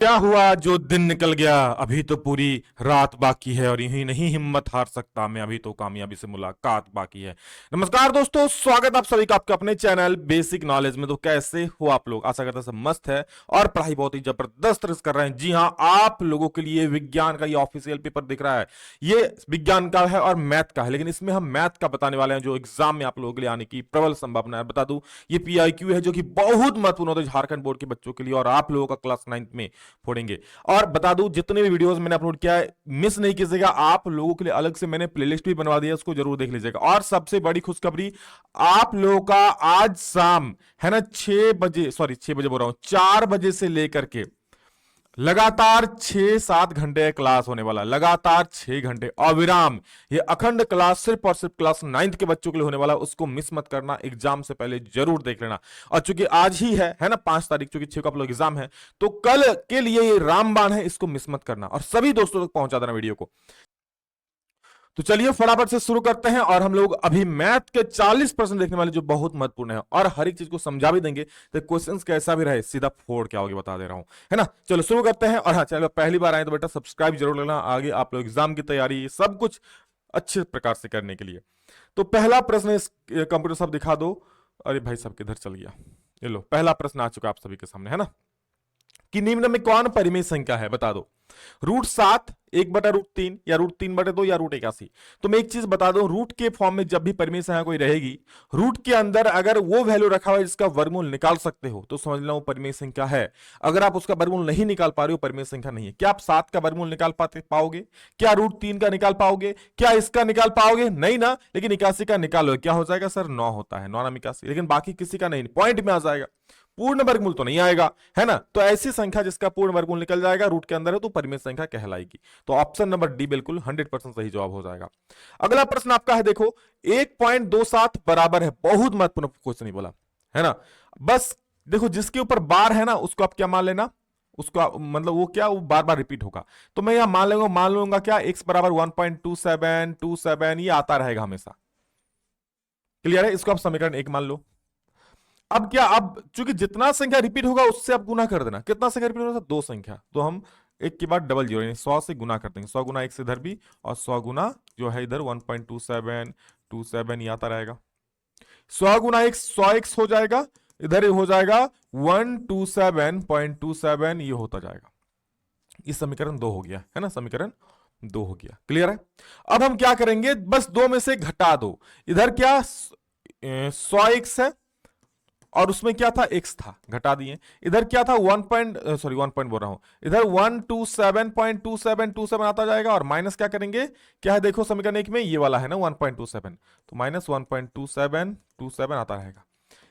क्या हुआ जो दिन निकल गया, अभी तो पूरी रात बाकी है और यही नहीं हिम्मत हार सकता मैं, अभी तो कामयाबी से मुलाकात बाकी है। नमस्कार दोस्तों, स्वागत आप सभी का आपके अपने चैनल बेसिक नॉलेज में। तो कैसे हो आप लोग? आशा करता सब मस्त है और पढ़ाई बहुत ही जबरदस्त कर रहे हैं। जी हाँ, आप लोगों के लिए विज्ञान का ये ऑफिशियल पेपर दिख रहा है, ये विज्ञान का है और मैथ का है, लेकिन इसमें हम मैथ का बताने वाले हैं जो एग्जाम में आप लोगों के लिए आने की प्रबल संभावना है। बता दूं, ये पीआईक्यू है जो कि बहुत महत्वपूर्ण होता है झारखंड बोर्ड के बच्चों के लिए और आप लोगों का क्लास 9 में फोड़ेंगे। और बता दूं, जितने भी वीडियोस मैंने अपलोड किया है मिस नहीं कीजिएगा, आप लोगों के लिए अलग से मैंने प्लेलिस्ट भी बनवा दिया, उसको जरूर देख लीजिएगा। और सबसे बड़ी खुशखबरी, आप लोगों का आज शाम है ना 6 बजे, सॉरी 6 बजे बोल रहा हूं, 4 बजे से लेकर के लगातार 6-7 घंटे क्लास होने वाला, लगातार 6 घंटे अविराम। ये अखंड क्लास सिर्फ और सिर्फ क्लास 9 के बच्चों के लिए होने वाला, उसको मिस मत करना, एग्जाम से पहले जरूर देख लेना। और चूंकि आज ही है ना 5 तारीख, चूंकि 6 को आप लोग एग्जाम है, तो कल के लिए ये रामबाण है, इसको मिस मत करना और सभी दोस्तों तक पहुंचा देना वीडियो को। तो चलिए फटाफट से शुरू करते हैं और हम लोग अभी मैथ के 40% देखने वाले जो बहुत महत्वपूर्ण है और हर एक चीज को समझा भी देंगे, तो क्वेश्चंस कैसा भी रहे सीधा फोड़ के आओगे बता दे रहा हूं, है ना। चलो शुरू करते हैं। और हाँ, चलो पहली बार आए तो बेटा सब्सक्राइब जरूर लेना, आगे आप लोग एग्जाम की तैयारी सब कुछ अच्छे प्रकार से करने के लिए। तो पहला प्रश्न इस कंप्यूटर साहब दिखा दो। अरे भाई साहब किधर चल गया? ये लो, पहला प्रश्न आ चुका आप सभी के सामने, है ना, कि निम्न में कौन परिमेय संख्या है? बता दो। √7, 1/√3 या √3/2 या √81। तो मैं एक चीज बता दूं, रूट के फॉर्म में जब भी परिमेय संख्या कोई रहेगी, रूट के अंदर अगर वो वैल्यू रखा हुआ है जिसका वर्गमूल निकाल सकते हो तो समझ लो वो परिमेय संख्या है। अगर आप उसका वर्गमूल नहीं निकाल पा रहे हो, परिमेय संख्या नहीं है। क्या आप 7 का वर्गमूल निकाल पाओगे? क्या √3 का निकाल पाओगे? क्या इसका निकाल पाओगे? नहीं ना। लेकिन 81 का निकालो, क्या हो जाएगा सर? 9 होता है, 9 नाम 81। लेकिन बाकी किसी का नहीं, पॉइंट में आ जाएगा, पूर्ण वर्गमूल तो नहीं आएगा, है ना। तो ऐसी संख्या जिसका पूर्ण वर्गमूल निकल जाएगा, रूट के अंदर है, तो परिमेय संख्या कहलाएगी। तो ऑप्शन नंबर डी बिल्कुल 100% सही जवाब हो जाएगा। अगला प्रश्न आपका है, देखो 1.27 बराबर है, बहुत महत्वपूर्ण क्वेश्चन नहीं बोला, है ना। बस देखो, जिसके ऊपर बार है ना उसको आप क्या मान लेना, उसका मतलब वो क्या, वो बार बार रिपीट होगा। तो मैं यहां मान लूंगा क्या, x बराबर 1.2727, ये आता रहेगा हमेशा। क्लियर है? इसको आप समीकरण 1 मान लो। अब क्या, अब चूंकि जितना संख्या रिपीट होगा उससे आप गुना कर देना। कितना संख्या रिपीट होगा? 2 संख्या, तो हम एक के बाद डबल जीरो यानी 100 से गुना कर देंगे। 100 गुना 1 से इधर भी, और 100 गुना जो है इधर 1.2727 ये आता रहेगा। 100 गुना 1 100x हो जाएगा, इधर हो जाएगा 127.27, ये होता जाएगा। ये समीकरण 2 हो गया, है ना, समीकरण 2 हो गया। क्लियर है? अब हम क्या करेंगे, बस 2 में से घटा दो। इधर क्या 100x है और उसमें क्या था, x था, घटा दिए। इधर क्या था 1 पॉइंट बोल रहा हूं, इधर 127.2727 आता जाएगा, और माइनस क्या करेंगे, क्या है देखो समीकरण 1 में ये वाला है ना 1.27, तो माइनस 1.2727 आता रहेगा।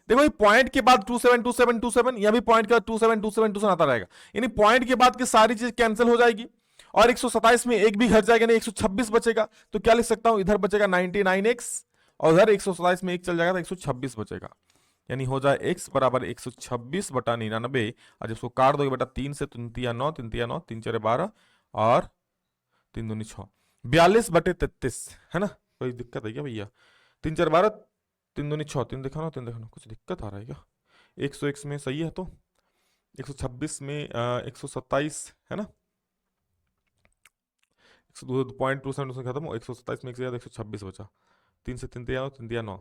देखो ये पॉइंट के बाद 272727, यह भी पॉइंट के बाद 272727 आता रहेगा, यानी पॉइंट के बाद की सारी चीज कैंसिल हो जाएगी और 127 में एक भी घट जाएगा, नहीं 126 बचेगा। तो क्या लिख सकता हूं, इधर बचेगा 99x और उधर 127 में एक चल जाएगा तो 126 बचेगा, यानी हो जाए x बराबर 126/99। आज इसको काट दोगे बेटा, 3 से 3 तिया 9, 3 तिया 9, 3 4 12 और 3 दूनी 6, 42/33, है ना। कोई दिक्कत है क्या भैया? 3 4 12, 3 दूनी 6, 3 दिखाना 3 दिखाना, कुछ दिक्कत आ रहा है क्या? 101 में सही है, तो 126 में 127 है ना, 0.27 खत्म हो, 127 में 1 से ज्यादा 126 बचा, 3 से 3 तिया 9, 3 तिया 9,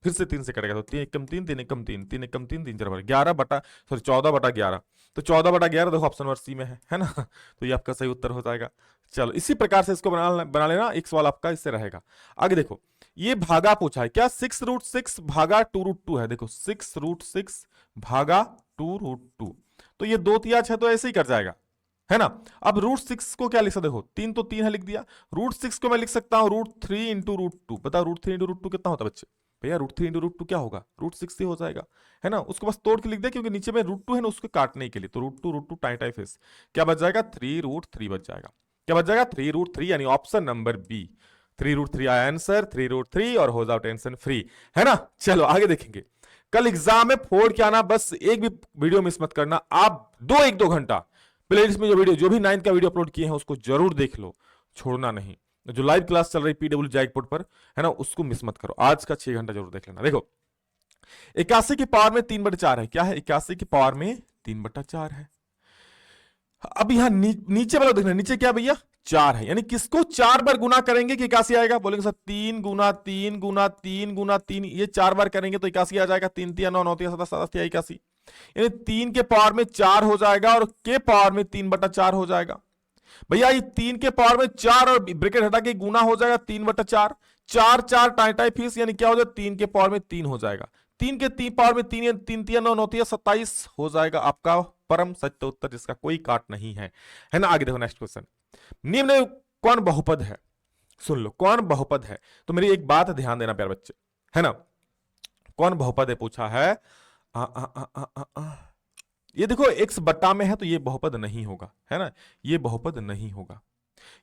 फिर से 3 से कटेगा तो 3 एकम 3, 3 एकम 3, 3 एकम 3, 3 4 12, 14/11। तो 14/11 देखो ऑप्शन नंबर सी में है ना। तो ये आपका सही उत्तर हो जाएगा। चलो इसी प्रकार से इसको बना लेना, x वाला आपका इससे रहेगा। आगे देखो, ये भागा पूछा है क्या, 6√6 भागा 2√2 है। देखो 6√6 भागा 2√2, तो ये 2 तिया 6 तो ऐसे ही कर जाएगा, है ना। अब √6 को क्या लिख सकते, देखो 3 तो 3 है लिख दिया, √6 को मैं लिख सकता हूं √3 इंटू √2। पता √3 इंटू √2 कितना होता है बच्चे? भैया √3 इंटू √2 क्या होगा, √6 ही हो जाएगा, है ना। उसको बस तोड़ के लिख दे, क्योंकि नीचे में √2 है ना, उसको काटने के लिए, तो √2 टाई टाई फेस क्या बच जाएगा, 3√3 बच जाएगा। क्या बच जाएगा, 3√3, यानी ऑप्शन नंबर बी 3√3 आया आंसर, 3√3, और हो जाओ टेंशन फ्री, है ना। चलो आगे देखेंगे, कल एग्जाम में फोड़ के आना, बस एक भी वीडियो मिस मत करना। आप 2 घंटा प्लेलिस्ट में जो भी 9th का वीडियो अपलोड किए हैं उसको जरूर देख लो, छोड़ना नहीं। जो लाइव क्लास चल रही पीडब्ल्यू जैकपॉट पर, है ना, उसको मिस मत करो। आज का 6 घंटा जरूर देख लेना। देखो 81 की पावर में 3/4 है, क्या है, 81 की पावर में 3/4 है। अब यहां नीचे वाला देखना, नीचे क्या भैया 4 है, यानी किसको 4 बार गुना करेंगे कि 81 आएगा? बोलेंगे सर 3 गुना 3 गुना 3 गुना 3, ये 4 बार करेंगे तो 81 आ जाएगा। 3 3 9 9 3 7 7 81, यानी 3 के पावर में 4 हो जाएगा और के पावर में 3/4 हो जाएगा। भैया ये 3 के पावर में 4 और ब्रैकेट हटा के गुना हो जाएगा 3/4, 4 4 टाई फीस, यानी क्या हो जाएगा 3 के पावर में 3 हो जाएगा। 3 के 3 पावर में 3, 3 3 9 9 27 हो जाएगा आपका परम सत्य उत्तर, जिसका कोई काट नहीं है ना। आगे देखो नेक्स्ट क्वेश्चन, निम्न कौन बहुपद है? सुन लो, कौन बहुपद है? तो मेरी एक बात ध्यान देना प्यारे बच्चे, है ना। कौन बहुपद है पूछा है। ये देखो x बट्टा में है तो ये बहुपद नहीं होगा, है ना, ये बहुपद नहीं होगा।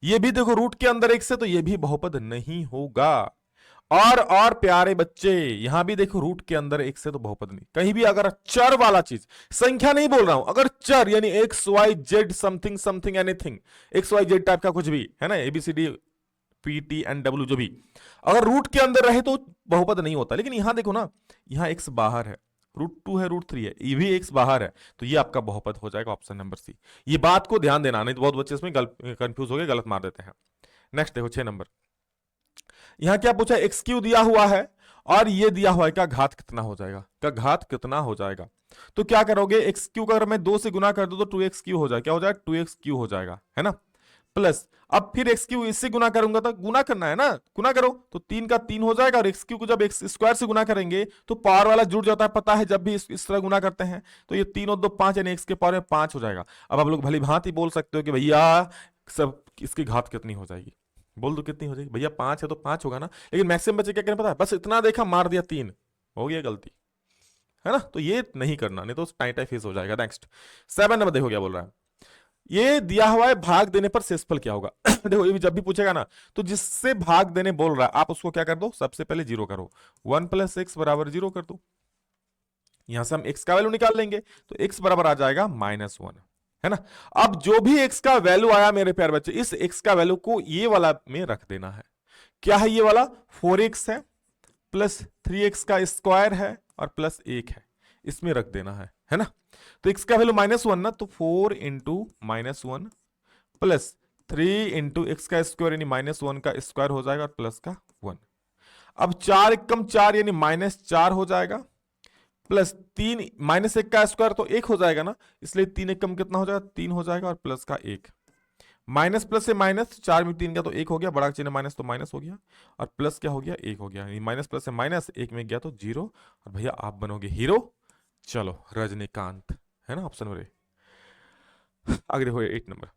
ये भी देखो रूट के अंदर x है तो ये भी बहुपद नहीं होगा। और प्यारे बच्चे यहां भी देखो रूट के अंदर x है तो बहुपद नहीं। कहीं भी अगर चर वाला चीज, संख्या नहीं बोल रहा हूं, अगर चर यानी x y z something something anything, x y z type का कुछ भी, है ना, A B C D P T N W जो भी, अगर रूट के अंदर रहे तो बहुपद नहीं होता। लेकिन यहां देखो ना, यहां x बाहर है, √2 है, √3 है, ये भी x बाहर है, तो ये आपका बहुपद हो जाएगा ऑप्शन नंबर सी। ये बात को ध्यान देना, नहीं तो बहुत बच्चे इसमें कंफ्यूज हो गए, गलत मार देते हैं। नेक्स्ट देखो 6 नंबर, यहां क्या पूछा, एक्स क्यू दिया हुआ है और ये दिया हुआ है, का घात कितना हो जाएगा? का घात कितना हो जाएगा? तो क्या करोगे, एक्स क्यू का अगर मैं 2 से गुना कर दूं तो 2x क्यू हो जाएगा। क्या हो जाएगा? 2x क्यू हो जाएगा, है ना। प्लस अब फिर एक्स क्यू इससे गुना करूंगा, तो गुना करना है ना, गुना करो तो 3 का 3 हो जाएगा। और एक्स क्यू को जब एक्स स्क्वायर से गुना करेंगे तो पावर वाला जुड़ जाता है, पता है जब भी इस तरह गुना करते हैं। तो ये 3 और 2 5, यानी एक्स के पावर में 5 हो जाएगा। अब आप लोग भली भांति बोल सकते हो कि भैया सब इसकी घात कितनी हो जाएगी? बोल दो कितनी हो जाएगी भैया, 5 है तो 5 होगा ना। लेकिन मैक्सिमम बच्चे क्या करें पता है, बस इतना देखा मार दिया 3, हो गया गलती, है ना। तो ये नहीं करना, नहीं तो टाई फेस हो जाएगा। नेक्स्ट 7 नंबर देखो क्या बोल रहा है, ये दिया हुआ है भाग देने पर शेषफल क्या होगा। देखो ये भी जब भी पूछेगा ना, तो जिससे भाग देने बोल रहा है आप उसको क्या कर दो, सबसे पहले 0 करो। 1 + x = 0 कर दो। यहां से हम x का वैल्यू निकाल लेंगे तो x बराबर आ जाएगा -1, है ना। अब जो भी x का वैल्यू आया मेरे प्यारे बच्चे, इस x का वैल्यू को ये वाला में रख देना है। क्या है ये वाला? 4x है प्लस 3x का स्क्वायर है और प्लस 1 है, इसमें रख देना है ना। तो x का वैल्यू -1 ना, तो 4 × -1 प्लस 3 × x का स्क्वायर यानी -1 का स्क्वायर हो जाएगा और प्लस का 1। अब 4 × 4 यानी -4 हो जाएगा, प्लस 3 -1 का स्क्वायर तो 1 हो जाएगा ना, इसलिए 3 × कितना हो जाएगा? 3 हो जाएगा और प्लस का 1। माइनस प्लस से माइनस, 4 में 3 का तो 1 हो गया, बड़ा चिन्ह माइनस तो माइनस हो गया, और प्लस क्या हो गया? 1 हो गया। माइनस प्लस से माइनस, 1 में गया तो 0, और भैया आप बनोगे हीरो। चलो रजनीकांत, है ना ऑप्शन नंबर ए। आगे देखो 8 नंबर,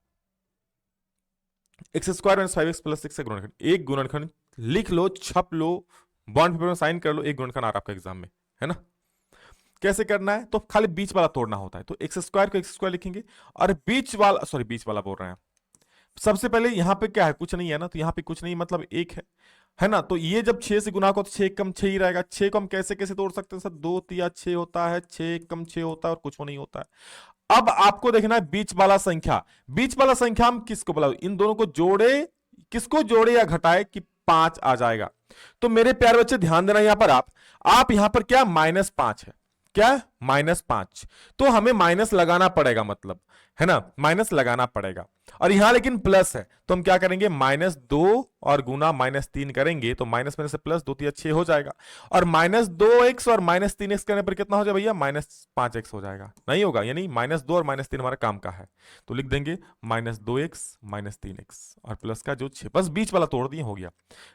x² - 5x + 6 का गुणनखंड। एक गुणनखंड लिख लो, छप लो, बॉन्ड पेपर में साइन कर लो, एक गुणनखंड आ रहा आपका एग्जाम में, है ना। कैसे करना है? तो खाली बीच वाला तोड़ना होता है। तो x² को x² लिखेंगे और बीच वाला बोल रहे हैं। सबसे पहले यहां पे क्या है? कुछ नहीं है ना, तो यहां पे कुछ नहीं मतलब 1 है ना। तो ये जब 6 से गुना हो तो 6 कम 6 ही रहेगा। 6 को हम कैसे कैसे तोड़ सकते हैं सर? 2 × 6 होता है, 6 कम 6 होता है और कुछ नहीं होता है। अब आपको देखना है बीच वाला संख्या। बीच वाला संख्या हम किसको बुलाओ? इन दोनों को जोड़े, किसको जोड़े या घटाए कि 5 आ जाएगा। तो मेरे प्यारे बच्चे ध्यान देना, यहां पर आप यहां पर क्या -5 है, क्या -5, तो हमें माइनस लगाना पड़ेगा, मतलब है ना, माइनस लगाना पड़ेगा। और यहां लेकिन प्लस है तो हम क्या करेंगे? -2 और गुना -3 करेंगे तो माइनस में से प्लस 2 × 6 हो जाएगा। और -2x और -3x करने पर कितना हो जाएगा भैया? -5x हो जाएगा। नहीं होगा, यानी -2 और -3 हमारा काम का है, तो लिख देंगे -2x -3x और प्लस का जो 6, बस बीच वाला तोड़ दिए, हो गया।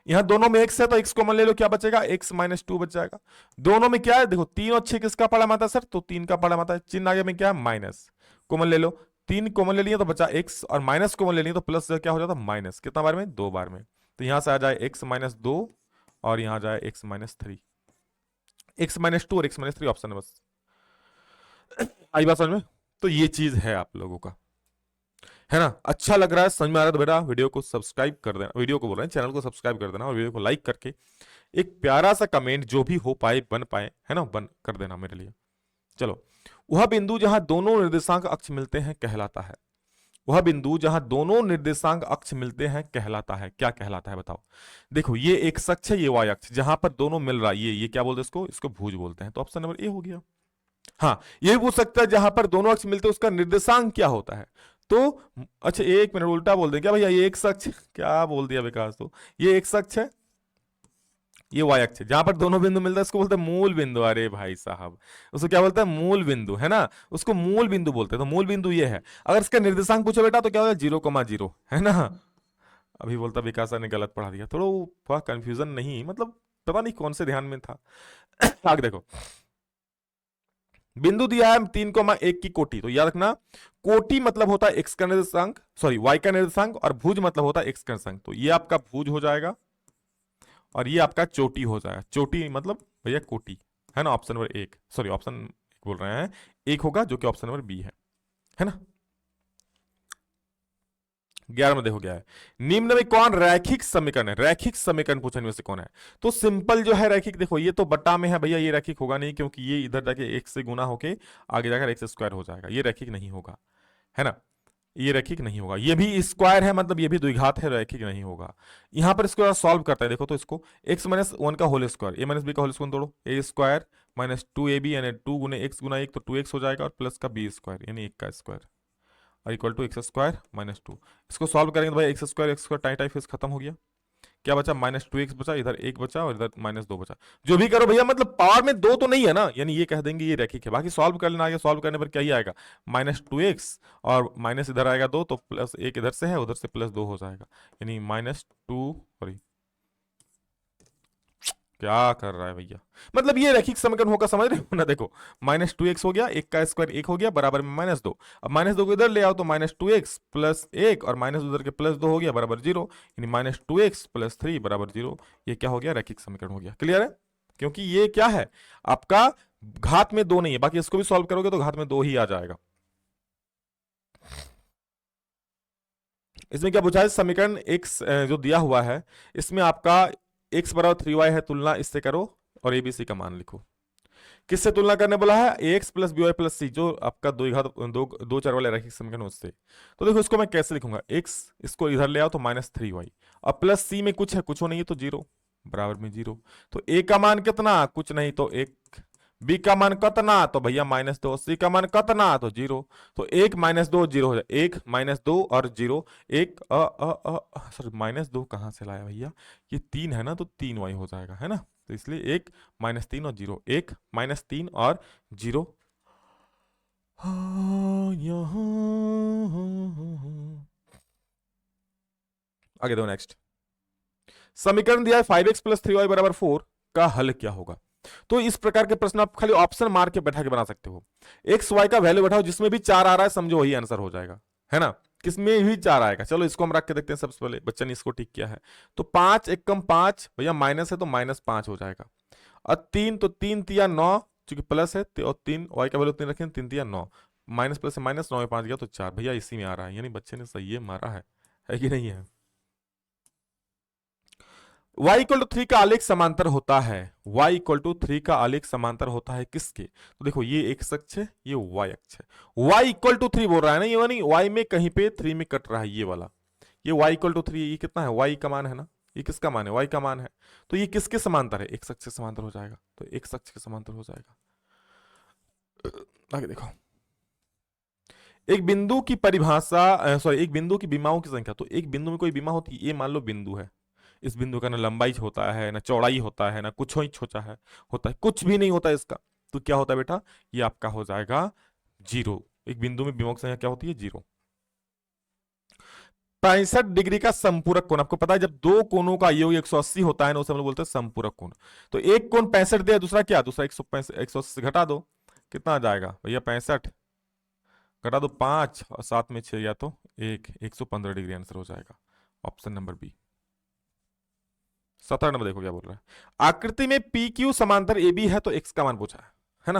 यहां दोनों में x है तो x कॉमन ले लो, क्या बचेगा? x - 2 बच जाएगा। दोनों में क्या है? देखो 3 और 6 किसका पड़ा माता है सर? तो 3 का पड़ा माता है। चिन्ह आगे में क्या है? माइनस, कॉमन ले लो, 3 कॉमन ले लिया तो बचा x, और माइनस कॉमन ले लिया तो प्लस क्या हो जाता? माइनस। कितना बार में? 2 बार में। तो यहां से आ जाए x - 2 और यहां जाए x - 3, x - 2 और x - 3 ऑप्शन है। बस आई बात समझ में? तो ये चीज है आप लोगों का, है ना। अच्छा लग रहा है, समझ में आ रहा है तो बेटा वीडियो को सब्सक्राइब कर देना, वीडियो को बोल रहे हैं चैनल को सब्सक्राइब कर देना, और वीडियो को लाइक करके एक प्यारा सा कमेंट जो भी हो पाए बन पाए, है ना, बन कर देना मेरे लिए। चलो, वह बिंदु जहां दोनों निर्देशांक अक्ष मिलते हैं कहलाता है। वह बिंदु जहां दोनों निर्देशांक अक्ष मिलते हैं कहलाता है। क्या कहलाता है बताओ? देखो ये x अक्ष है, ये y अक्ष, जहां पर दोनों मिल रहा है, ये क्या बोलते हैं इसको? इसको भुज बोलते हैं। तो ऑप्शन नंबर ए हो गया। हाँ, ये भी पूछ सकता है जहां पर दोनों अक्ष मिलते हैं उसका निर्देशांक क्या होता है? तो अच्छा, एक मिनट, उल्टा बोल दें क्या भैया? ये एक्स अक्ष, क्या बोल दिया विकास, तो ये एक्स अक्ष है, ये वाई अक्ष है, जहां पर दोनों बिंदु मिलता है उसको बोलते हैं मूल बिंदु। अरे भाई साहब, उसको क्या बोलते हैं? मूल बिंदु, है ना, उसको मूल बिंदु बोलते हैं। तो मूल बिंदु ये है। अगर इसका निर्देशांक पूछो बेटा तो क्या होगा? 0,0, है ना। अभी बोलता विकास ने गलत पढ़ा दिया, थोड़ा कंफ्यूजन नहीं, मतलब पता नहीं कौन से ध्यान में था। आगे देखो, बिंदु दिया है 3,1 की कोटि, तो याद रखना कोटि मतलब होता है एक्स का निर्देशांक, सॉरी वाई का निर्देशांक, और भुज मतलब होता है एक्स का निर्देशांक। तो ये आपका भुज हो जाएगा और ये आपका चोटी हो जाएगा। चोटी मतलब भैया कोटि, है ना। ऑप्शन नंबर एक, सॉरी ऑप्शन एक बोल रहे हैं, एक होगा जो कि ऑप्शन नंबर बी है ना। 11 में देखो क्या है, निम्न में कौन रैखिक समीकरण है? रैखिक समीकरण पूछा इनमें से कौन है? तो सिंपल जो है रैखिक, देखो ये तो बटा में है भैया, ये रैखिक होगा नहीं, क्योंकि ये इधर जाके एक से गुना होके आगे जाकर एक्स स्क्वायर हो जाएगा, ये रैखिक नहीं होगा, है ना। ये रैखिक नहीं होगा। ये भी स्क्वायर है, मतलब ये भी द्विघात है, रैखिक नहीं होगा। यहां पर इसको सॉल्व करते हैं, देखो तो इसको x माइनस वन का होल स्क्वायर, ए माइनस बी का होल स्क्वायर तोड़ो, ए स्क्वायर माइनस 2ab यानी 2 गुने एक्स गुना 1 तो 2x हो जाएगा, और प्लस का बी स्क्वायर यानी 1 का स्क्वायर, और equal to x square minus 2। इसको सॉल्व करेंगे तो भाई एक्स स्क्वायर टाई टाई फिर खत्म हो गया, क्या बचा? -2x बचा, इधर 1 बचा और इधर -2 बचा। जो भी करो भैया, मतलब पावर में 2 तो नहीं है ना, यानी ये कह देंगे ये रैखिक है। बाकी सॉल्व कर लेना, आगे सॉल्व करने पर क्या ही आएगा? -2x और माइनस इधर आएगा 2, तो प्लस 1 इधर से है, उधर से +2 हो जाएगा, यानी -2, सॉरी क्या कर रहा है भैया, मतलब ये रैखिक समीकरण होगा, समझ रहे हो ना। देखो -2x हो गया, 1 का स्क्वायर 1 हो गया, बराबर में -2। अब -2 को इधर ले आओ तो -2x प्लस 1 और माइनस उधर के +2 हो गया बराबर 0, यानी -2x प्लस 3 बराबर 0। ये क्या हो गया? रैखिक समीकरण हो गया। क्लियर है? क्योंकि ये क्या है आपका, घात में 2 नहीं है। बाकी इसको भी सॉल्व करोगे तो घात में 2 ही आ जाएगा। इसमें क्या पूछा है? समीकरण x जो दिया हुआ है, इसमें आपका x बराबर 3y है, तुलना इससे करो और एबीसी का मान लिखो। किससे तुलना करने बोला है? ax plus B Y plus C, जो आपका दो चर वाले रैखिक समीकरण उससे। तो देखो इसको मैं कैसे लिखूंगा, x इसको इधर ले आओ तो -3y, और प्लस सी में कुछ है, कुछ नहीं है तो 0, बराबर में 0। तो a का मान कितना? कुछ नहीं तो 1, b का मान कितना? तो भैया -2, c का मान कितना? तो 0। तो 1 -2 0 हो जाए, 1 -2 और 0, एक सॉरी -2 कहां से लाया भैया? ये 3 है ना, तो 3y हो जाएगा, है ना। तो इसलिए 1 -3 और 0, 1 -3 और 0। आगे दो, नेक्स्ट समीकरण दिया है 5x प्लस 3y बराबर 4 का हल क्या होगा? तो इस प्रकार के प्रश्न आप खाली ऑप्शन मार के बैठा के बना सकते हो। एक्स वाई का वैल्यू बैठाओ, जिसमें भी 4 आ रहा है समझो वही आंसर हो जाएगा, है ना। किसमें भी 4 आएगा, चलो इसको हम रख के देखते हैं। सबसे पहले बच्चे ने इसको ठीक किया है, तो 5 एकम 5 भैया माइनस है तो -5 हो जाएगा, और 3 तो 3 तिया 9, चूंकि प्लस है और 3 वाई का वैल्यू 3 रखें, 3 तिया 9, माइनस प्लस से माइनस, 9 में 5 गया तो 4, भैया इसी में आ रहा है, यानी बच्चे ने सही है मारा है कि नहीं है। y इक्वल टू 3 का आलेख समांतर होता है, y इक्वल टू 3 का आलेख समांतर होता है किसके? तो देखो ये x अक्ष है, ये y अक्ष है। y इक्वल टू 3 बोल रहा है ना, ये नहीं y में कहीं पे 3 में कट रहा है ये वाला, ये y इक्वल टू 3, ये कितना है? y का मान है ना, ये किसका मान है? y का मान है। तो ये किसके समांतर है? x अक्ष के समांतर हो जाएगा, तो x अक्ष के समांतर हो जाएगा। आगे देखो, एक बिंदु की परिभाषा, सॉरी एक बिंदु की विमाओं की संख्या। तो एक बिंदु में कोई विमा होती है, ये मान लो बिंदु है, इस बिंदु का ना लंबाई होता है ना चौड़ाई होता है ना कुछ ही छोटा है, होता है कुछ भी नहीं होता है इसका। तो क्या होता है बेटा? ये आपका हो जाएगा 0। एक बिंदु में विमाओं की संख्या क्या होती है? 0। 65 डिग्री का संपूरक कोण, आपको पता है जब दो कोणों का योग 180 होता है ना, उसे हम लोग बोलते हैं संपूरक कोण। तो एक कोण 65 दिया, दूसरा क्या? दूसरा 180 से घटा दो, कितना आ जाएगा भैया? 65 घटा दो 5 और 7 में 6 या तो 115 डिग्री आंसर हो जाएगा, ऑप्शन नंबर बी। 17 नंबर देखो क्या बोल रहा है, आकृति में पी क्यू समांतर ए बी है तो एक्स का मान पूछा है ना।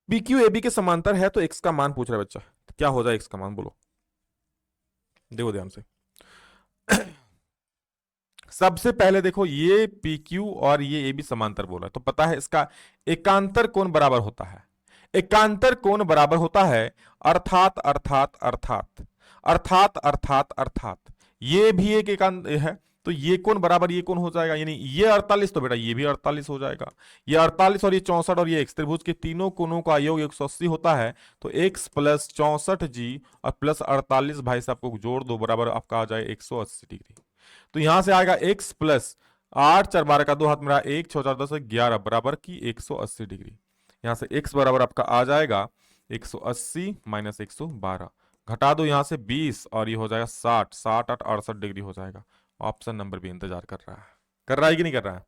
पी क्यू ए बी के समांतर है तो एक्स का मान पूछ रहा है बच्चा, तो क्या हो जाए एक्स का मान? बोलो, देखो ध्यान से। सबसे पहले देखो ये पी क्यू और ये ए बी समांतर बोला, तो पता है इसका एकांतर कोण बराबर होता है। एकांतर कोण बराबर होता है, अर्थात अर्थात अर्थात अर्थात अर्थात अर्थात ये भी एक एकांत है, तो ये कोण बराबर ये कोण हो जाएगा, यानी ये 48 तो बेटा ये भी 48 हो जाएगा। ये 48 और ये 64 और ये x, त्रिभुज के तीनों कोणों का योग 180 होता है। तो x प्लस 64g और प्लस 48 भाई साहब को जोड़ दो, बराबर आपका आ जाए 180 डिग्री। तो यहां से आएगा x प्लस 8 4 12 का 2 हाथ मेरा 1 6 4 10 11 बराबर की 180 डिग्री। यहां से x बराबर आपका आ जाएगा 180 माइनस 112, घटा दो यहां से 20 और ये हो जाएगा 60, 60 8 68 डिग्री हो जाएगा। ऑप्शन नंबर बी इंतजार कर रहा है, कर रहा है कि नहीं कर रहा है?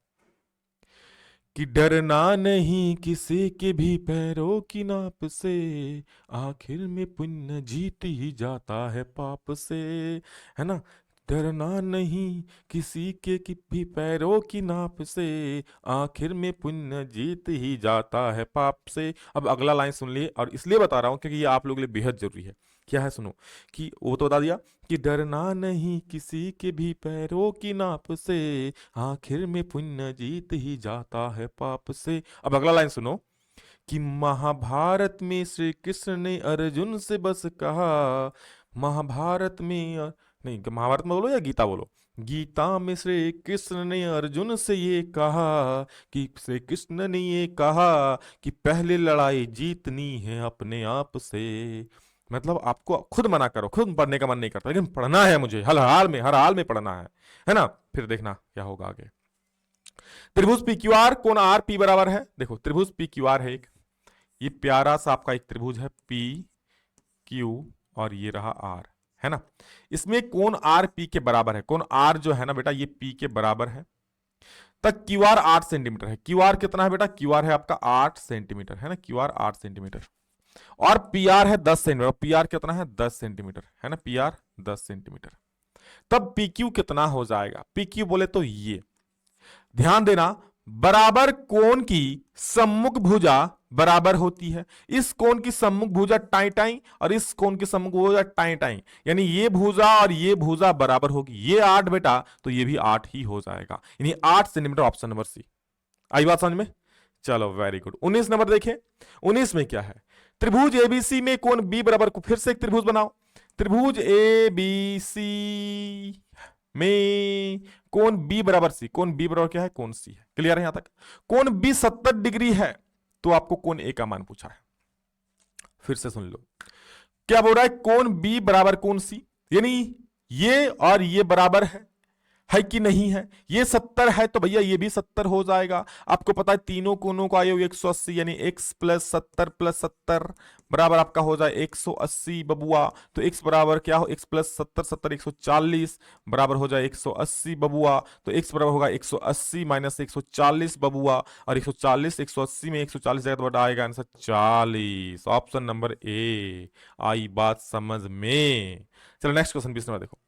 कि डरना नहीं किसी के भी पैरों की नाप से, आखिर में पुण्य जीत ही जाता है पाप से, है ना। डरना नहीं किसी के भी पैरों की नाप से, आखिर में पुण्य जीत ही जाता है पाप से। अब अगला लाइन सुन लिए, और इसलिए बता रहा हूं क्योंकि ये आप लोगों के लिए बेहद जरूरी है। क्या है सुनो, कि वो तो बता दिया कि डरना नहीं किसी के भी पैरों की नाप से, आखिर में पुण्य जीत ही जाता है पाप से। अब अगला लाइन सुनो कि महाभारत में श्री कृष्ण ने अर्जुन से बस कहा, महाभारत में नहीं, महाभारत में बोलो या गीता बोलो, गीता में श्री कृष्ण ने अर्जुन से ये कहा, कि श्री कृष्ण ने ये कहा कि पहले लड़ाई जीतनी है अपने आप से। मतलब आपको खुद मना करो, खुद पढ़ने का मन नहीं करता, लेकिन पढ़ना है मुझे, हर हाल में पढ़ना है ना। फिर देखना क्या होगा आगे। त्रिभुज पी क्यू आर, कोण आर पी बराबर है। देखो त्रिभुज पी क्यू आर है एक, ये प्यारा सा आपका एक त्रिभुज है पी क्यू, और ये रहा आर, है ना। इसमें कोण आर पी के बराबर है। कोण आर जो है ना बेटा ये पी के बराबर है, तक क्यू आर 8 सेंटीमीटर है। क्यू आर कितना है बेटा? क्यू आर है आपका 8 सेंटीमीटर, है ना। क्यू आर 8 सेंटीमीटर और पी आर है 10 सेंटीमीटर। पी आर कितना है? 10 सेंटीमीटर, है ना। P R 10 centimetre. तब पी क्यू कितना हो जाएगा? पी क्यू बोले तो ये, ध्यान देना, बराबर कोण की सम्मुख भुजा बराबर होती है। इस कोण की सम्मुख भुजा टाई टाई और इस कोण की सम्मुख भुजा टाई टाई, यानी ये भुजा और ये भुजा बराबर होगी। ये 8 बेटा तो ये भी 8 ही हो जाएगा, यानी 8 सेंटीमीटर। Option number C. आई बात समझ में? चलो वेरी गुड। 19 नंबर देखें, 19 में क्या है? त्रिभुज एबीसी में कोण बी बराबर, को फिर से एक त्रिभुज बनाओ। त्रिभुज एबीसी में कोण बी बराबर सी। कोण बी बराबर क्या है? कोण सी है। क्लियर है यहां तक? कोण बी 70 डिग्री है, तो आपको कोण ए का मान पूछा है। फिर से सुन लो, क्या बोल रहा है? कोण बी बराबर कोण सी, यानी ये और ये बराबर है कि नहीं है? ये 70 है तो भैया ये भी 70 हो जाएगा। आपको पता है तीनों कोणों का योग 180, यानी x प्लस 70 प्लस 70 बराबर आपका हो जाए 180 बबुआ। तो x बराबर क्या हो? x प्लस 70 70 140 बराबर हो जाए 180 बबुआ। तो x बराबर होगा 180 माइनस 140 बबुआ, और 140 180 में 140 जाएगा तो बड़ा आएगा आंसर 40। Option number A. आई बात समझ में? चलो नेक्स्ट क्वेश्चन 20 नंबर देखो।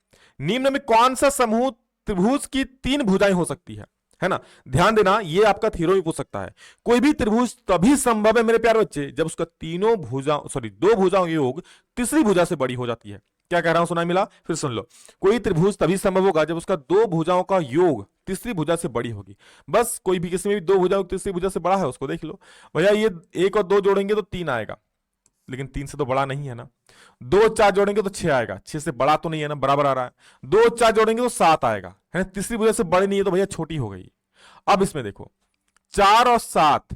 निम्न में कौन सा समूह त्रिभुज की 3 भुजाएं हो सकती है ना। ध्यान देना, ये आपका थ्योरम भी पूछ सकता है। कोई भी त्रिभुज तभी संभव है मेरे प्यारे बच्चे जब उसका तीनों भुजाओं सॉरी 2 भुजाओं का योग तीसरी भुजा से बड़ी हो जाती है। क्या कह रहा हूं, सुनाई मिला? फिर सुन लो। कोई त्रिभुज तभी संभव होगा जब उसका 2 भुजाओं का योग तीसरी भुजा से बड़ी होगी। बस कोई भी किसी में भी 2 भुजाओं तीसरी भुजा से बड़ा है उसको देख लो। भैया ये 1 और 2 जोड़ेंगे तो 3 आएगा, लेकिन 3 से तो बड़ा नहीं है ना। 2 4 जोड़ेंगे तो 6 आएगा, 6 से बड़ा तो नहीं है ना, बराबर आ रहा है। 2 4 जोड़ेंगे तो 7 आएगा, है ना। तीसरी वजह से बड़ी नहीं है तो भैया छोटी हो गई। अब इसमें देखो 4 और 7,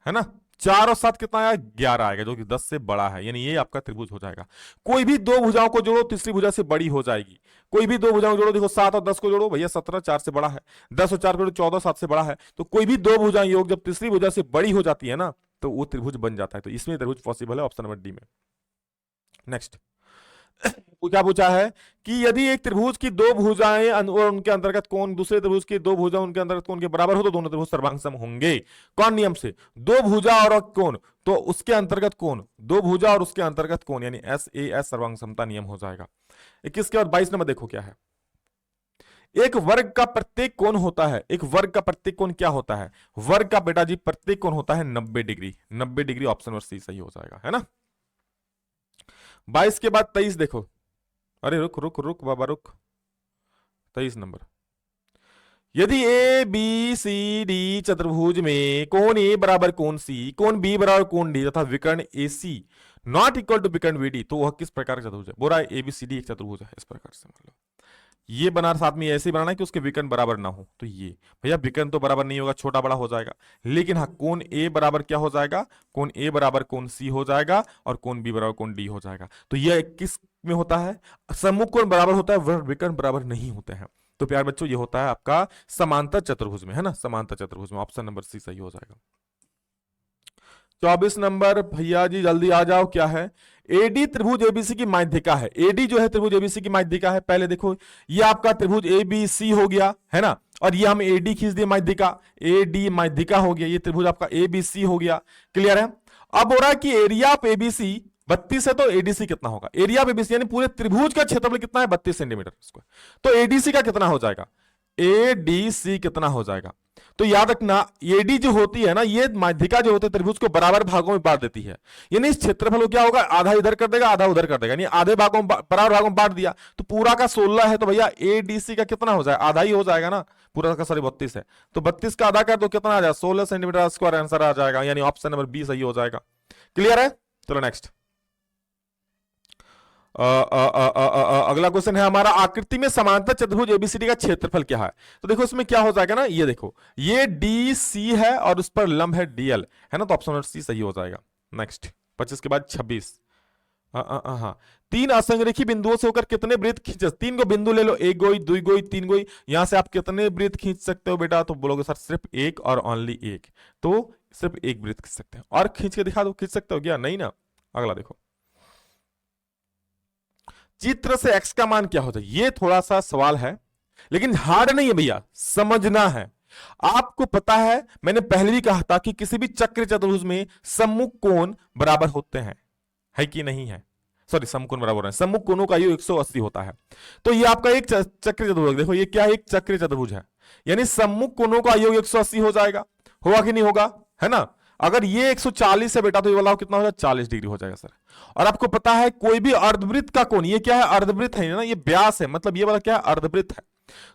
है ना। 4 और 7 कितना आएगा? 11 आएगा, जो कि 10 से बड़ा है, यानी ये आपका त्रिभुज हो जाएगा। कोई भी 2 भुजाओं को जोड़ो तीसरी भुजा से बड़ी हो जाएगी। कोई भी 2 भुजाओं को जोड़ो, देखो 7 और 10 को जोड़ो भैया 17 4 से बड़ा है, 10 और 4 को जोड़ो 14 7 से बड़ा है। तो कोई भी 2 भुजाएं योग जब तीसरी भुजा से बड़ी हो जाती है ना, तो वो त्रिभुज बन जाता है। तो इसमें त्रिभुज पॉसिबल है, ऑप्शन नंबर डी में। नेक्स्ट क्या पूछा है कि यदि एक त्रिभुज की 2 भुजाएं और उनके अंतर्गत कोण दूसरे त्रिभुज की 2 भुजाएं उनके अंतर्गत कोण के बराबर हो तो दोनों त्रिभुज सर्वांग होंगे। कौन नियम से? 2 भुजा और कोण तो उसके अंतर्गत कोण, 2 भुजा और उसके अंतर्गत कोण, यानी एस ए एस सर्वांग समता नियम हो जाएगा। 21 के बाद 22 नंबर देखो क्या है। एक वर्ग का प्रत्येक कोण होता है। एक वर्ग का प्रत्येक कोण क्या होता है? वर्ग का बेटा जी प्रत्येक कोण होता है 90 degree. 90 degree option number C सही हो जाएगा, है ना। 22 के बाद 23 देखो। अरे रुक रुक रुक बाबा रुक। 23 नंबर, यदि ए बी सी डी चतुर्भुज में कोण ए बराबर कोण सी, कोण बी बराबर कोण डी तथा विकर्ण ए सी नॉट इक्वल टू विकर्ण वी डी, तो वह किस प्रकार का चतुर्भुज है? बोला ए बी सी डी एक चतुर्भुज है, इस प्रकार से मान लो ये बना साथ में ऐसे बनाना है कि उसके विकर्ण बराबर ना हो, तो ये भैया विकर्ण तो बराबर नहीं होगा, छोटा बड़ा हो जाएगा, लेकिन हाँ कोण ए बराबर क्या हो जाएगा, कोण ए बराबर कोण सी हो जाएगा और कोण बी बराबर कोण डी हो जाएगा। तो ये किस में होता है, सम्मुख कोण बराबर होता है, वह विकर्ण बराबर नहीं होते हैं। तो प्यार बच्चों ये होता है आपका समांतर चतुर्भुज में, है ना, समांतर चतुर्भुज में ऑप्शन नंबर सी सही हो जाएगा। 24 नंबर भैया जी जल्दी आ जाओ, क्या है, एडी त्रिभुज एबीसी की माध्यिका है। एडी जो है त्रिभुज एबीसी की माध्यिका है। पहले देखो ये आपका त्रिभुज एबीसी हो गया, है ना, और ये हम एडी खींच दिए माध्यिका, एडी माध्यिका हो गया, ये त्रिभुज आपका एबीसी हो गया। क्लियर है। अब हो रहा है कि एरिया ऑफ एबीसी 32 है, तो एडीसी कितना होगा, एरिया ऑफ एबीसी यानी पूरे त्रिभुज का क्षेत्रफल कितना है, 32 सेंटीमीटर स्क्वायर, तो एडीसी का कितना हो जाएगा, एडीसी कितना हो जाएगा। तो याद रखना एडी जो होती है ना, ये माध्यिका जो होती है त्रिभुज को बराबर भागों में बांट देती है, यानी इस क्षेत्रफल को क्या होगा, आधा इधर कर देगा आधा उधर कर देगा, यानी आधे भागों बराबर भागों में बांट दिया, तो पूरा का 16 है, तो भैया एडीसी का कितना हो जाएगा, आधा ही हो जाएगा ना, पूरा का सॉरी 32 है, तो 32 का आधा कर दो कितना आ जाएगा, 16 सेंटीमीटर स्क्वायर आंसर आ जाएगा, यानी ऑप्शन नंबर बी सही हो जाएगा। क्लियर है। चलो नेक्स्ट, अगला क्वेश्चन है हमारा, आकृति में समांतर चतुर्भुज एबीसीडी का क्षेत्रफल क्या है। तो देखो इसमें क्या हो जाएगा ना, ये देखो ये डी सी है और उस पर लंब है डीएल, है ना, तो ऑप्शन नंबर सी सही हो जाएगा। नेक्स्ट 25 के बाद 26, हाँ, तीन असंरेखी बिंदुओं से होकर कितने वृत्त खींचे, तीन को बिंदु ले लो, एक गोई दुई गोई तीन गोई, यहां से आप कितने वृत्त खींच सकते हो बेटा, तो बोलोगे सर सिर्फ एक और ओनली एक, तो सिर्फ एक वृत्त खींच सकते हैं, और खींच के दिखा दो, खींच सकते हो क्या, नहीं ना। अगला देखो, चित्र से x का मान क्या होता है, ये थोड़ा सा सवाल है लेकिन हार्ड नहीं है भैया, समझना है। आपको पता है मैंने पहले भी कहा था कि किसी भी चक्र चतुर्भुज में सम्मुख कोण बराबर होते हैं, है कि नहीं है, सॉरी सम्मुख कोण बराबर है, सम्मुख कोणों का योग 180 होता है। तो ये आपका एक चक्र चतुर्भुज, देखो ये क्या है, एक चक्र चतुर्भुज है, यानी सम्मुख कोणों का योग 180 हो जाएगा, होगा कि नहीं होगा, है ना। अगर ये 140 है बेटा, तो ये वाला कितना हो जाएगा, 40 डिग्री हो जाएगा सर। और आपको पता है कोई भी अर्धवृत्त का कोण, ये क्या है, अर्धवृत्त है ना, ये व्यास है, मतलब ये वाला क्या है, अर्धवृत्त है,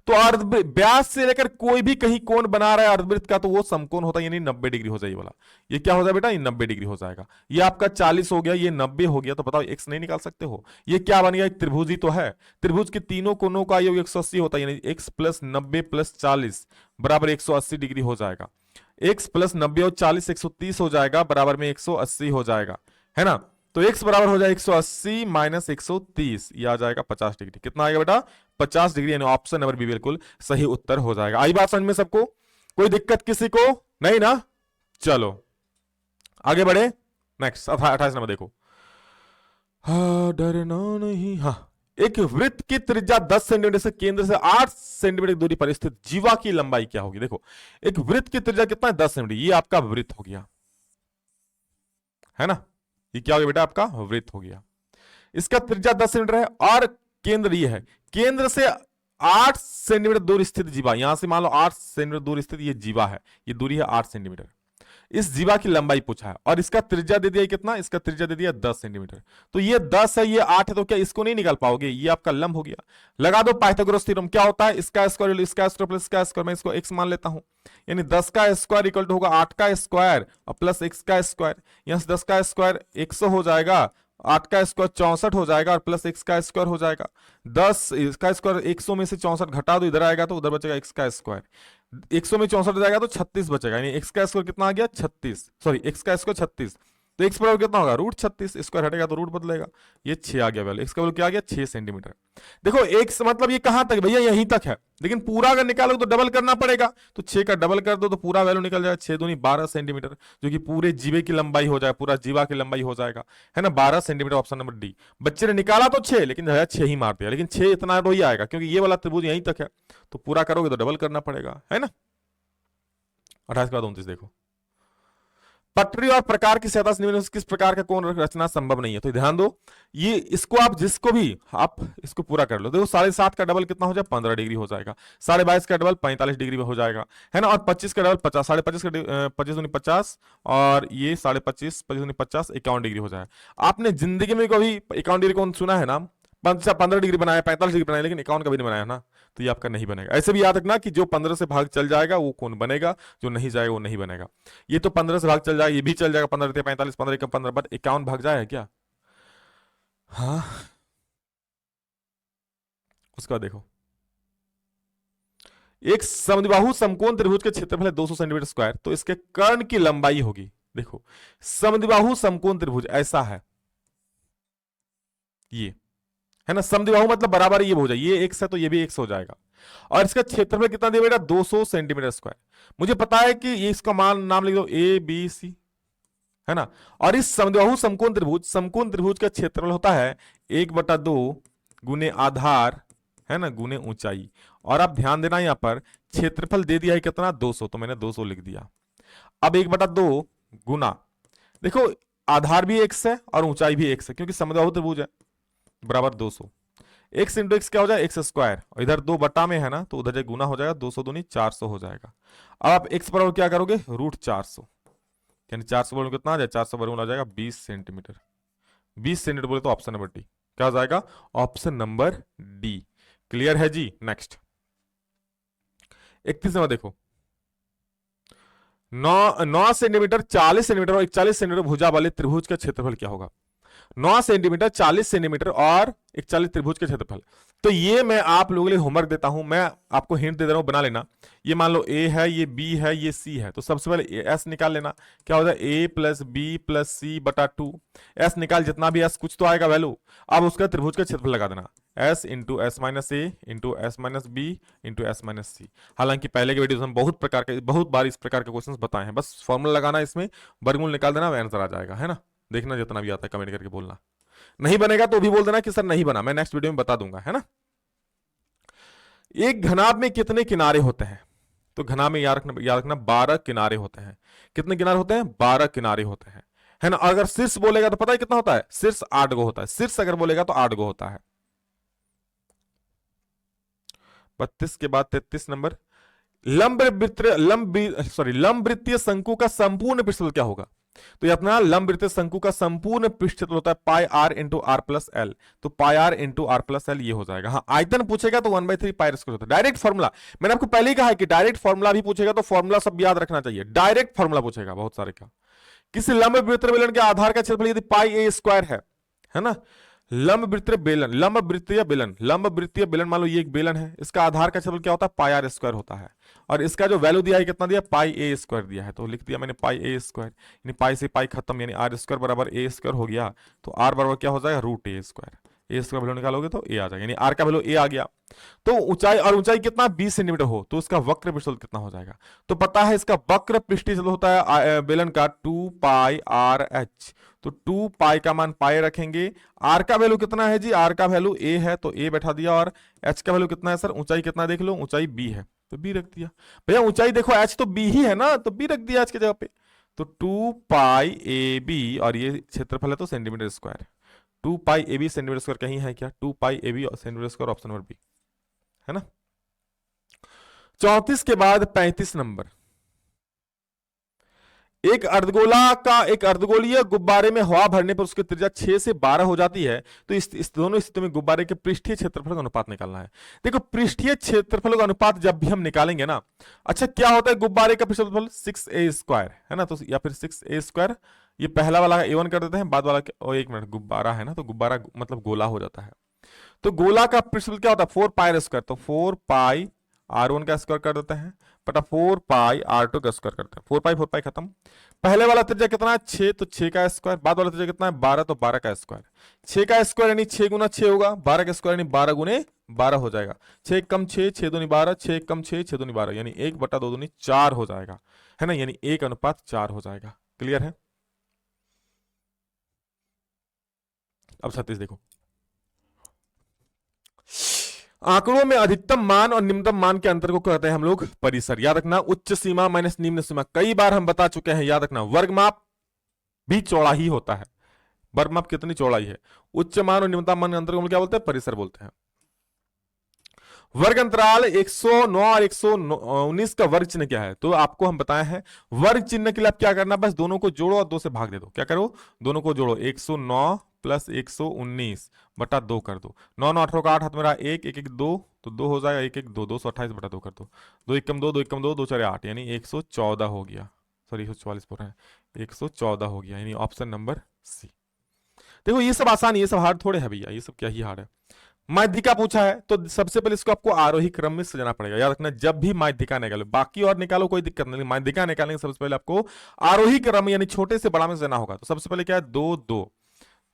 तो व्यास से लेकर कोई भी कहीं कोण बना रहा है अर्धवृत्त का, तो वो समकोण होता है, यानी 90 डिग्री हो जाएगी वाला। ये क्या हो जाएगा बेटा, ये 90 डिग्री हो जाएगा। ये आपका 40 हो गया, ये 90 हो गया, तो बताओ x नहीं निकाल सकते हो, ये क्या बन गया, एक त्रिभुज ही तो है, त्रिभुज के तीनों कोणों का योग 180 होता है, यानी x प्लस 90 प्लस 40 बराबर 180 डिग्री हो जाएगा। x प्लस 90 और 40 130 हो जाएगा, बराबर में 180 हो जाएगा, है ना। तो x बराबर हो जाएगा 180 माइनस 130, ये आ जाएगा 50 डिग्री, कितना आएगा बेटा, 50 डिग्री, यानी ऑप्शन नंबर बी बिल्कुल सही उत्तर हो जाएगा। आई बात समझ में सबको, कोई दिक्कत किसी को नहीं ना। चलो आगे बढ़े, नेक्स्ट 28 नंबर देखो, डरना नहीं, हाँ, एक वृत्त की त्रिज्या 10 सेंटीमीटर से केंद्र से 8 सेंटीमीटर दूरी पर स्थित जीवा की लंबाई क्या होगी। देखो एक वृत्त की त्रिज्या कितना है, 10 सेंटीमीटर, ये आपका वृत्त हो गया, है ना, ये क्या हो गया बेटा, आपका वृत्त हो गया, इसका त्रिज्या 10 सेंटीमीटर है और केंद्र ये है, केंद्र से 8 सेंटीमीटर दूर स्थित जीवा, यहां से मान लो 8 सेंटीमीटर दूर स्थित ये जीवा है, ये दूरी है 8 सेंटीमीटर, इस जीवा की लंबाई पूछा है और इसका त्रिज्या दे दिया कितना, इसका त्रिज्या दे दिया 10 सेंटीमीटर, तो ये 10 है ये 8 है, तो क्या इसको नहीं निकाल पाओगे, ये आपका लंब हो गया। लगा दो पाइथागोरस थ्योरम, क्या होता है, इसका स्क्वायर इसका स्क्वायर प्लस इसका स्क्वायर, मैं इसको x मान लेता हूं, यानी 10 का स्क्वायर इक्वल टू होगा 8 का स्क्वायर और प्लस x का स्क्वायर, यहां से 10 का स्क्वायर 100 हो जाएगा, 8 का स्क्वायर 64 हो जाएगा और प्लस x का स्क्वायर हो जाएगा, 10 इसका स्क्वायर 100 में से 64 घटा दो, इधर आएगा तो उधर बचेगा x का स्क्वायर, 100 में 64 जाएगा तो 36 बचेगा, यानी x का स्क्वायर कितना आ गया 36, सॉरी x का स्क्वायर 36, तो x बराबर कितना होगा रूट 36, स्क्वायर हटेगा तो रूट बदलेगा, ये 6 आ गया वैल्यू, x का वैल्यू क्या आ गया 6 सेंटीमीटर। देखो x मतलब ये कहां तक भैया, यहीं तक है, लेकिन पूरा अगर निकालो तो डबल करना पड़ेगा, तो 6 का डबल कर दो तो पूरा वैल्यू निकल जाएगा 6 दूनी 12 सेंटीमीटर, जो कि पूरे जीवे की लंबाई हो जाएगा, पूरा जीवा की लंबाई हो जाएगा, है ना, 12 सेंटीमीटर, ऑप्शन नंबर डी। बच्चे ने निकाला तो 6, लेकिन 6 ही मार दिया, लेकिन 6 इतना तो ही आएगा क्योंकि ये वाला त्रिभुज यहीं तक है, तो पूरा करोगे तो डबल करना पड़ेगा, है ना। 28 के बाद 29 देखो, पटरी और प्रकार की सहायता से निम्न किस प्रकार का कोण रचना संभव नहीं है, तो ध्यान दो, ये इसको आप जिसको भी आप इसको पूरा कर लो, देखो 7.5 का डबल कितना हो जाए 15 डिग्री हो जाएगा, 22.5 का डबल 45 डिग्री में हो जाएगा, है ना, और 25 का डबल 50, 25.5 का 25 50 और ये 25.5 25 50 51 डिग्री हो जाएगा। आपने जिंदगी में कभी 51 डिग्री कोण सुना है ना, 15 डिग्री बनाया 45 डिग्री बनाया, लेकिन 51 कभी नहीं बनाया ना, तो ये आपका नहीं बनेगा। ऐसे भी याद रखना कि जो 15 से भाग चल जाएगा वो कोण बनेगा, जो नहीं जाएगा वो नहीं बनेगा। ये तो 15 से भाग चल जाएगा, ये भी चल जाएगा, 15 45 15 15 बट 51 भाग जाएगा क्या, हाँ। उसका देखो एक समद्विबाहु समकोण त्रिभुज के क्षेत्रफल है 200 सेंटीमीटर स्क्वायर, तो इसके कर्ण की लंबाई होगी, देखो समद्विबाहु समकोण त्रिभुज ऐसा है, ये है ना, समद्विबाहु मतलब बराबर ये हो जाए, ये x है तो ये भी x हो जाएगा, और इसका क्षेत्रफल कितना दिया बेटा 200 सेंटीमीटर स्क्वायर। मुझे पता है कि ये इसका मान नाम लिख दो ए बी सी, है ना, और इस समद्विबाहु समकोण त्रिभुज का क्षेत्रफल होता है 1/2 गुने आधार, है ना, गुने ऊंचाई। और आप ध्यान देना यहां पर क्षेत्रफल दे दिया है कितना 200, तो मैंने 200 लिख दिया। अब 1/2 गुना, देखो आधार भी x है और ऊंचाई भी x है क्योंकि समद्विबाहु त्रिभुज है, बराबर 200। x इंटू एक्स क्या हो जाएगा x स्क्वायर, और इधर 2 बटा में है ना तो उधर गुना हो जाएगा, 200 दूनी 400 हो जाएगा। अब आप x बराबर क्या करोगे √400, यानी 400 वर्ग कितना आ जाए, 400 वर्ग आ जाएगा 20 सेंटीमीटर। 20 सेंटीमीटर बोले तो ऑप्शन नंबर डी क्या हो जाएगा, ऑप्शन नंबर डी। क्लियर है जी। नेक्स्ट 31 नंबर देखो, 9 सेंटीमीटर 40 सेंटीमीटर और 41 सेंटीमीटर भुजा वाले त्रिभुज का क्षेत्रफल क्या होगा। 9 सेंटीमीटर 40 सेंटीमीटर और 41 त्रिभुज के क्षेत्रफल, तो ये मैं आप लोगों के लिए होमवर्क देता हूं, मैं आपको हिंट दे दे रहा हूं, बना लेना। ये मान लो ए है, ये बी है, ये सी है, तो सबसे पहले एस निकाल लेना, क्या हो जाए ए प्लस बी प्लस सी बटा 2। एस निकाल, जितना भी एस कुछ तो आएगा वैल्यू, अब उसका त्रिभुज का क्षेत्रफल लगा देना, S into S minus A into S minus B into S minus C. हालांकि पहले के वीडियो में बहुत बार इस प्रकार के क्वेश्चन बताए हैं, बस फॉर्मूला लगाना, इसमें वर्गमूल निकाल देना, आंसर आ जाएगा, है ना। देखना जितना भी आता है कमेंट करके बोलना, नहीं बनेगा तो भी बोल देना कि सर नहीं बना, मैं नेक्स्ट वीडियो में बता दूंगा, है ना। एक घनाभ में कितने किनारे होते हैं, तो घनाभ में याद रखना 12 किनारे होते हैं। कितने किनारे होते हैं, 12 किनारे होते हैं, है ना। अगर शीर्ष बोलेगा तो पता है कितना होता है, शीर्ष 8 गो होता है, शीर्ष अगर बोलेगा तो 8 गो होता है। 32 के बाद 33 नंबर, लंब वृत्तीय शंकु का संपूर्ण पृष्ठफल क्या होगा। तो ये अपना लंब वृत्तीय शंकु का संपूर्ण पृष्ठफल होता है pi R into R plus L, तो pi R into R plus L ये हो जाएगा। हाँ, आयतन पूछेगा तो 1/3 पाई आर स्क्वायर होता है। डायरेक्ट फॉर्मुला मैंने आपको पहले ही कहा है कि डायरेक्ट फॉर्मुला भी पूछेगा तो फॉर्मुला सब याद रखना चाहिए, डायरेक्ट फॉर्मुला पूछेगा बहुत सारे का। किसी लंब वृत्तीय बेलन के आधार का क्षेत्रफल यदि पाई ए स्क्वायर है ना, लंब वृत्तीय बेलन मान लो ये एक बेलन है, इसका आधार का क्षेत्रफल क्या होता है पाई आर स्क्वायर होता है, और इसका जो वैल्यू दिया है कितना दिया पाई ए स्क्वायर दिया है, तो लिख दिया मैंने पाई ए स्क्वायर, यानी पाई से पाई खत्म, यानी आर स्क्वायर बराबर ए स्क्वायर हो गया, तो आर बराबर क्या हो जाएगा √a square. A square value निकालोगे तो ए आ जाएगा, यानी आर का वैल्यू ए आ गया। तो ऊंचाई कितना 20 सेंटीमीटर हो तो उसका वक्र पृष्ठफल कितना हो जाएगा, तो पता है इसका वक्र पृष्ठफल होता है बेलन का 2 पाई आर एच, तो 2 पाई का मान पाई रखेंगे, आर का वैल्यू कितना है जी, आर का वैल्यू ए है तो ए बैठा दिया, और एच का वैल्यू कितना है सर, ऊंचाई कितना देख लो, ऊंचाई बी है तो बी रख दिया। भैया ऊंचाई देखो एच तो बी ही है ना, तो बी रख दिया एच की जगह पे, तो 2 पाई ए बी, और ये क्षेत्रफल है तो centimetre square, 2 pi A B centimetre square कहीं है क्या, 2 pi A B centimetre square, option number B, है ना। 34 के बाद 35 नंबर, एक अर्धगोलीय गुब्बारे में हवा भरने पर उसकी त्रिज्या 6 से 12 हो जाती है, तो इस दोनों स्थितियों में गुब्बारे के पृष्ठीय क्षेत्रफल का अनुपात निकालना है। देखो पृष्ठीय क्षेत्रफल का अनुपात जब भी हम निकालेंगे ना, अच्छा क्या होता है गुब्बारे का पृष्ठफल 6a स्क्वायर है ना, तो या फिर 6a स्क्वायर, ये पहला वाला a1 कर देते हैं, बाद वाला और एक मिनट गुब्बारा है ना, तो गुब्बारा मतलब गोला हो जाता है, तो गोला का पृष्ठफल क्या होता है 4 पाई स्क्वायर, तो 4 पाई r1 का स्क्वायर कर देते हैं बटा 4 पाई r2 का स्क्वायर करते हैं, 4 पाई खत्म। पहले वाला त्रिज्या कितना है 6, तो 6 का स्क्वायर, बाद वाला त्रिज्या कितना है 12, तो 12 का स्क्वायर, 6 का स्क्वायर यानी 6 गुना 6 होगा, 12 का स्क्वायर यानी 12 गुने 12 हो जाएगा, 6 कम 6 6 दूनी 12, 6 कम 6 6 दूनी 12, यानी 1/2 दूनी 4 हो जाएगा, है ना, यानी 1:4 हो जाएगा। क्लियर है। अब 36 देखो, आंकड़ों में अधिकतम मान और निम्नतम मान के अंतर को कहते हैं हम लोग परिसर। याद रखना उच्च सीमा माइनस निम्न सीमा, कई बार हम बता चुके हैं, याद रखना वर्ग माप भी चौड़ा ही होता है, वर्ग माप कितनी चौड़ाई है, उच्च मान और निम्नतम मान के अंतर को क्या बोलते हैं परिसर बोलते हैं। वर्ग अंतराल 109 और 119 का वर्ग चिन्ह क्या है, तो आपको हम बताए हैं वर्ग चिन्ह के लिए आप क्या करना, बस दोनों को जोड़ो और 2 से भाग दे दो, क्या करो दोनों को जोड़ो, 109 प्लस 119 बटा 2 कर दो, 9 9 18 का 8 हाथ मेरा 1 1 1 2, तो 2 हो जाएगा 1 1 2 228 बटा 2 कर दो, 2 1 कम 2 2 1 कम 2 2 4 8, यानी 114 हो गया, सॉरी 144 बोल रहे हैं, 114 हो गया, यानी ऑप्शन नंबर सी। देखो ये सब आसान, ये सब हार्ड थोड़े है भैया, ये सब क्या ही हार्ड है। माध्यिका पूछा है तो सबसे पहले इसको आपको आरोही क्रम में सजाना पड़ेगा। याद रखना, जब भी माध्यिका निकालो, बाकी और निकालो कोई दिक्कत नहीं, माध्यिका निकालने सबसे पहले आपको आरोही क्रम यानी छोटे से बड़ा में सजाना होगा। तो सबसे पहले क्या है, दो दो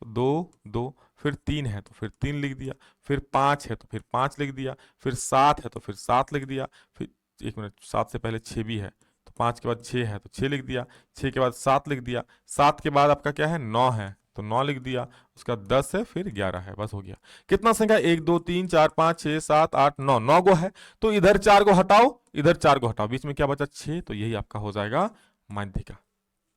दो दो, फिर 3 है तो फिर 3 लिख दिया, फिर 5 है तो फिर 5 लिख दिया, फिर 7 है तो फिर 7 लिख दिया, फिर 1 मिनट, 7 से पहले 6 भी है तो 5 के बाद 6 है तो 6 लिख दिया, 6 के बाद 7 लिख दिया, 7 के बाद आपका क्या है 9 है तो 9 लिख दिया, उसका 10 है फिर 11 है, बस हो गया। कितना संख्या, 1 2 3 4 5 6 7 8 9, 9 गो है तो इधर 4 गो हटाओ, इधर 4 गो हटाओ, बीच में क्या बचा 6, तो यही आपका हो जाएगा माध्यिका।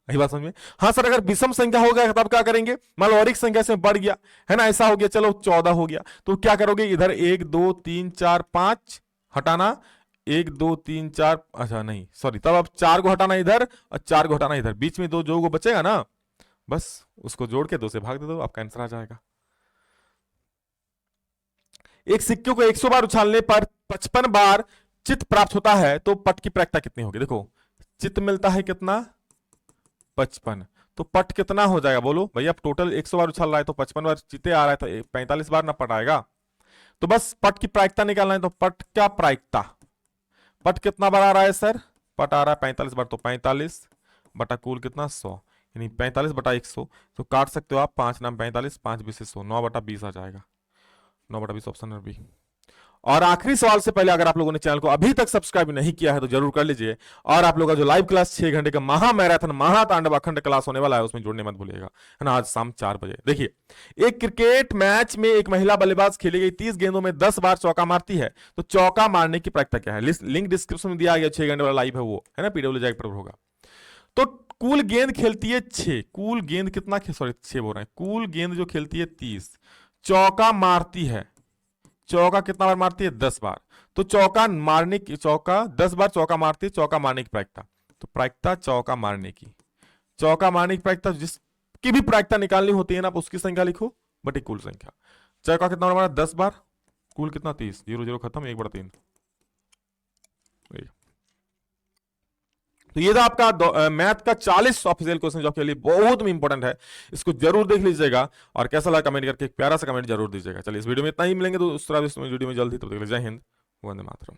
यही बात समझ में। हाँ सर, अगर विषम संख्या हो गया तब क्या करेंगे, मान लो और एक संख्या से बढ़ गया है ना, ऐसा हो गया, चलो 14 हो गया तो क्या करोगे, इधर 1 2 3 4 5 हटाना, 1 2 3 4, अच्छा नहीं सॉरी, तब अब 4 को हटाना इधर और 4 को हटाना इधर, बीच में दो जो को बचेगा ना, बस उसको जोड़ के 2 से भाग दे दो, आपका आंसर आ जाएगा। एक सिक्के को 100 बार उछालने पर 55 बार चित्त प्राप्त होता है तो पट की प्रायिकता कितनी होगी। देखो चित्त मिलता है कितना, 55, तो पट कितना हो जाएगा बोलो भैया, अब टोटल 100 बार उछल रहा है तो 55 बार चित्ते आ रहा है तो 45 बार ना पट आएगा। तो बस पट की प्रायिकता निकालना है, तो पट क्या प्रायिकता, पट कितना बार आ रहा है सर, पट आ रहा है 45 बार, तो 45 बटा कुल कितना 100, यानी 45 बटा 100, तो काट सकते हो आप, 5 नाम 45, 5 20 100, 9 बटा 20 आ जाएगा, 9 बटा 20 ऑप्शन नंबर बी। और आखिरी सवाल से पहले, अगर आप लोगों ने चैनल को अभी तक सब्सक्राइब नहीं किया है तो जरूर कर लीजिए, और आप लोगों का जो लाइव क्लास 6 घंटे का महा मैराथन महातांडव अखंड क्लास होने वाला है उसमें जुड़ने मत भूलिएगा, है ना, आज शाम 4 बजे। देखिए, एक क्रिकेट मैच में एक महिला बल्लेबाज खेली गई 30 गेंदों में 10 बार चौका मारती है, तो चौका मारने की प्रायिकता क्या है। लिंक डिस्क्रिप्शन में दिया गया, 6 घंटे वाला लाइव है वो, है ना, पीडब्ल्यू जाएगा पर होगा। तो कुल गेंद खेलती है 6, कुल गेंद कितना, सॉरी 6 बोल रहे हैं, कुल गेंद जो खेलती है 30, चौका मारती है, चौका कितना बार मारती है 10 बार, तो चौका मारने की, चौका 10 बार चौका मारती है, चौका मारने की प्रायिकता, तो प्रायिकता चौका मारने की, चौका मारने की प्रायिकता, जिसकी भी प्रायिकता निकालनी होती है ना, आप उसकी संख्या लिखो बटे कुल संख्या। चौका कितना बार मारा 10 बार, कुल कितना 30, 0 0 खत्म, 1/3। तो ये था आपका मैथ का 40 ऑफिशियल क्वेश्चन जो आपके लिए बहुत ही इंपॉर्टेंट है, इसको जरूर देख लीजिएगा, और कैसा लगा कमेंट करके एक प्यारा सा कमेंट जरूर दीजिएगा। चलिए इस वीडियो में इतना ही, मिलेंगे तो उस तरह वीडियो में जल्दी, तब तक जय हिंद, वंदे मातरम।